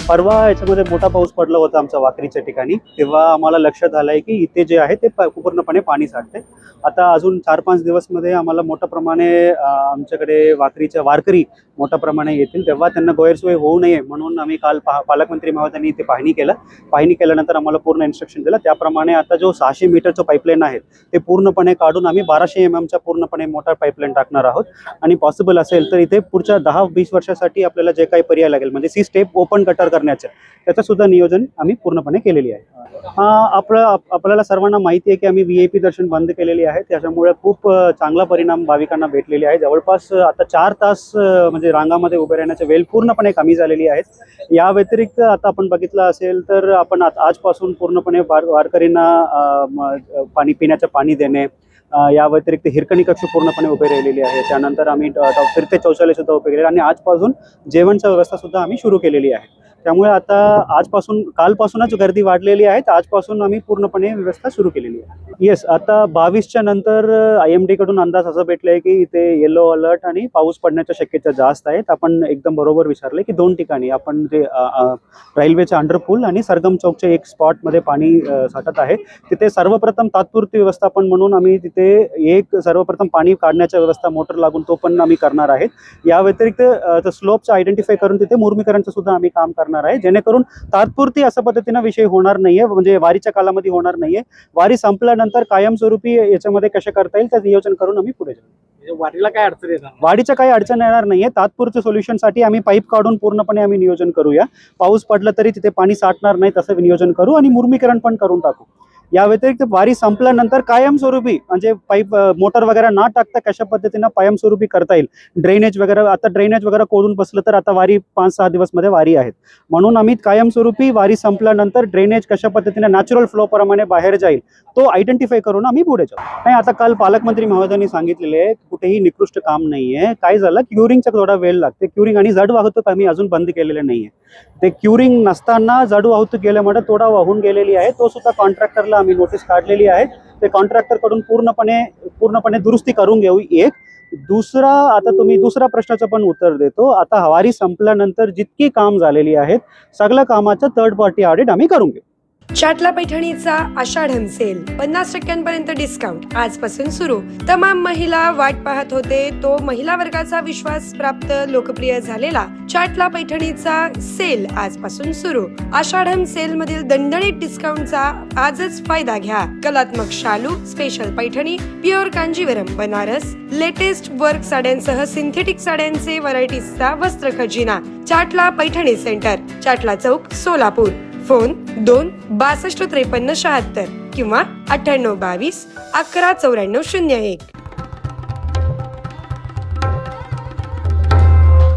परवा याच्यामध्ये मोठा पाऊस पडला होता आमच्या वाकरीच्या ठिकाणी, तेव्हा आम्हाला लक्षात आलंय की इथे जे आहे ते पूर्णपणे पाणी साठते. आता अजून 4-5 दिवसमध्ये आम्हाला मोठ्या प्रमाणे आमच्याकडे वाकरीच्या वारकरी मोठ्या प्रमाणे येतील, तेव्हा त्यांना गैरसोय होऊ नये म्हणून आम्ही काल पालकमंत्री महोदयांनी इथे पाहणी केल्यानंतर आम्हाला पूर्ण इन्स्ट्रक्शन दिलं. त्याप्रमाणे आता जो 600 मीटरचं पाईपलाईन आहे ते पूर्णपणे काढून आम्ही 1200 mm पूर्णपणे मोठा पाईपलाईन टाकणार आहोत. आणि पॉसिबल असेल तर इथे पुढच्या 10-20 वर्षासाठी आपल्याला जे काही पर्याय लागेल म्हणजे सी स्टेप ओपन गटर करण्याचं, त्याचं सुद्धा नियोजन आम्ही पूर्णपणे केलेली आहे. आपल्याला सर्वांना माहिती आहे की आम्ही VIP दर्शन बंद केलेली आहे, त्याच्यामुळे खूप चांगला परिणाम भाविकांना भेटलेले आहे. जवळपास आता 4 तास म्हणजे रांगामध्ये उभे राहण्याची वेळ पूर्णपणे कमी झालेली आहे. या व्यतिरिक्त आता आपण बघितलं असेल तर आपण आजपासून पूर्णपणे वारकरींना पाणी पिण्याचं पाणी देणे, या व्यतिरिक्त हिरकणी कक्ष पूर्णपणे उभे राहिलेली आहे. त्यानंतर आम्ही फिरते शौचालय सुद्धा उभे केले आणि आजपासून जेवणची व्यवस्था सुद्धा आम्ही सुरू केलेली आहे. त्यामुळे आता कालपासूनच गर्दी वाढलेली आहे, तर आजपासून आम्ही पूर्णपणे व्यवस्था सुरू केलेली आहे. येस, आता 22च्या नंतर IMD कडून अंदाज असं भेटलाय की इथे येलो अलर्ट आणि पाऊस पडण्याच्या शक्यता जास्त आहेत. आपण एकदम बरोबर विचारले की 2 ठिकाणी आपण ते रेल्वेच्या अंडरपूल आणि सरगम चौकच्या एक स्पॉटमध्ये पाणी साठत आहे. तिथे सर्वप्रथम तात्पुरती व्यवस्थापन म्हणून आम्ही तिथे सर्वप्रथम पाणी काढण्याच्या व्यवस्था मोटर लागून तो पण आम्ही करणार आहे. या व्यतिरिक्त स्लोपचं आयडेंटिफाय करून तिथे मुरमीकरणचं सुद्धा आम्ही काम करणार आहे, जेणेकरून तात्पुरती अशा पद्धतीने विषय होणार नाहीये, म्हणजे वारीच्या कालामध्ये होणार नाहीये. वारी संपल्यानंतर कायमस्वरूपी याच्यामध्ये कशा करता येईल त्याचं नियोजन करून आम्ही पुढे जाऊ. वारीला काय अडचण येणार? वारीच्या काही अडचण येणार नाहीये. तात्पुरते सोल्युशनसाठी आम्ही पाईप काढून पूर्णपणे आम्ही नियोजन करूया. पाऊस पडला तरी तिथे पाणी साठणार नाही तसं नियोजन करू आणि मुरमीकरण पण करून टाकू. या व्यतिरिक्त वारी संपल्यानंतर कायमस्वरूपी म्हणजे पाईप मोटर वगैरे ना टाकता कशा पद्धतीनं कायमस्वरूपी करता येईल. ड्रेनेज वगैरे खोदून बसलं तर आता वारी 5-6 दिवसमध्ये वारी आहेत, म्हणून आम्ही कायमस्वरूपी वारी संपल्यानंतर ड्रेनेज कशा पद्धतीने नॅचरल फ्लो प्रमाणे बाहेर जाईल तो आयडेंटिफाय करून आम्ही पुढे जाऊ. नाही, आता काल पालकमंत्री महोदयांनी सांगितलेले कुठेही निकृष्ट काम नाहीये. काय झालं, क्युरिंगचा थोडा वेळ लागते. क्युरिंग आणि जड वाहतूक आम्ही अजून बंद केलेले नाहीये. ते क्युरिंग नसताना जड वाहतूक गेल्यामुळे तोडा वाहून गेलेली आहे, तो सुद्धा कॉन्ट्रॅक्टरला आम्ही नोटीस काढलेली आहे. ते कॉन्ट्रॅक्टर कडून पूर्णपणे दुरुस्ती करून घेऊ. एक दुसरा, आता तुम्ही दुसऱ्या प्रश्नाचं पण उत्तर देतो. आता वारी संपल्यानंतर जितकी काम झालेली आहेत सगळ्या कामाचं थर्ड पार्टी ऑडिट आम्ही करून घेऊ. चाटला पैठणीचा आषाढम सेल 50% डिस्काउंट आजपासून सुरू. तमाम महिला वाट पाहत होते तो महिला वर्गाचा विश्वास प्राप्त लोकप्रिय झालेला चाटला पैठणीचा सेल आजपासून सुरू. आषाढम सेल मधील दणदणीत डिस्काउंटचा आजच फायदा घ्या. कलात्मक शालू, special Paithani, pure Kanjeevaram Banaras, latest work साड्यांसह सिंथेटिक साड्यांचे व्हरायटीजचा वस्त्र खजिना. चाटला पैठणी सेंटर, चाटला चौक, सोलापूर. फोन 2-62-53-76 किंवा 98-22-11-94-01.